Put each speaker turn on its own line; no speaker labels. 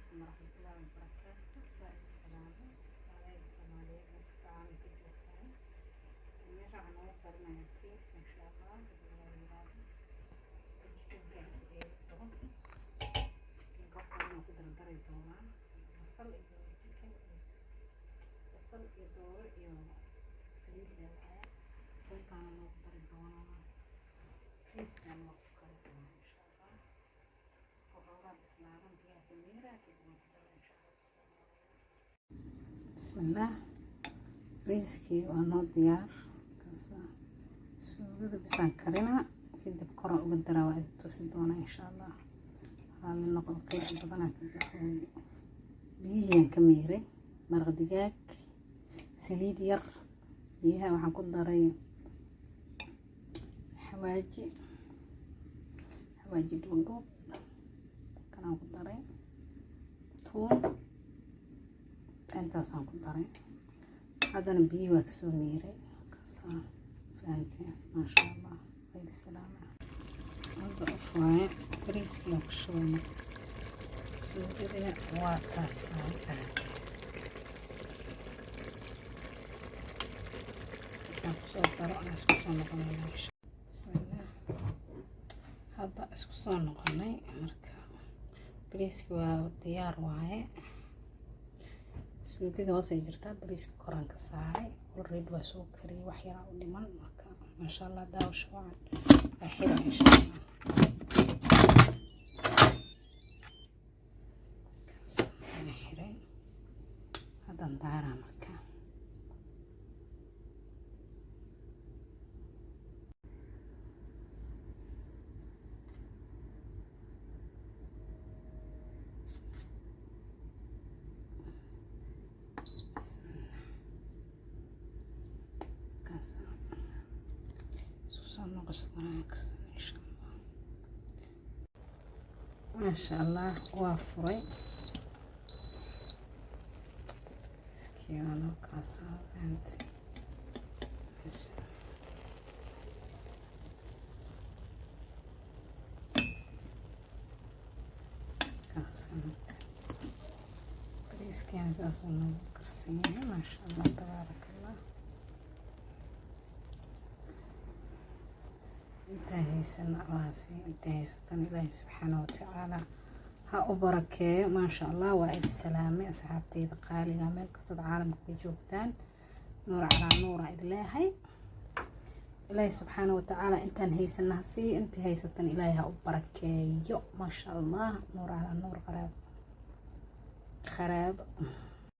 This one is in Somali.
عليكم ورحمة الله وبركاته. السلام عليكم Soomaaliyeed saan ku joogtaan meesha waxaan ugu qarinayaa fiis insha Allah waxaan ku dardaray doonaa basal iyo chicken basal iyo dooro iyo saliid leeyahay intaan ugu dari doonaa fiiskan waa ku kala doonaa insha Allah waxaa bislaadan biyaha kulmiira kadib insha Allah. Bismillah. Riiskii waa noo diyaar suugada bisaan karinaa kadib koraan uga daraa waa idin tusi doonaa insha Allah. Hal noqon qeyb badanaa ka baxay biyihii ka miiray maraq digaag saliid yar biyaha waxaan ku daray xawaaji dhuudhuub kanaan ku daray tuun intaasaan ku daray haddana biyihi waa kasoo miiray kasaan fahanteen maasha Allah waydi salaama hadda u furay bariiskii aan ku shubay suugada waa taasaan fahanteen waxaan kusoo daro aan isku soo noqonay bismillah hadda isku soo noqonay marka bariiskii waa diyaar waaye suugada hoos ay jirtaa bariiska koraan ka saaray already waa soo kariyay wax yar u dhiman marka maasha Allah daawasho wacan waa xira insha Allah xiray haddaan daaraa marka ما شاء الله وافري سكيانو كاسا فهمت كاسا بريس كان اساسا كرسيه ما شاء الله تبارك الله انتهيسنا راسي انتهيستن إلهي سبحانه وتعالى ها أبركة ما شاء الله وعيد السلامة أصحابتي قالي مال قصة عالم في جوبتان نور على نور إلهي إلهي سبحانه وتعالى انت هيسنا سي انت هيستن إلهي ها أبركة يو ما شاء الله نور على نور خراب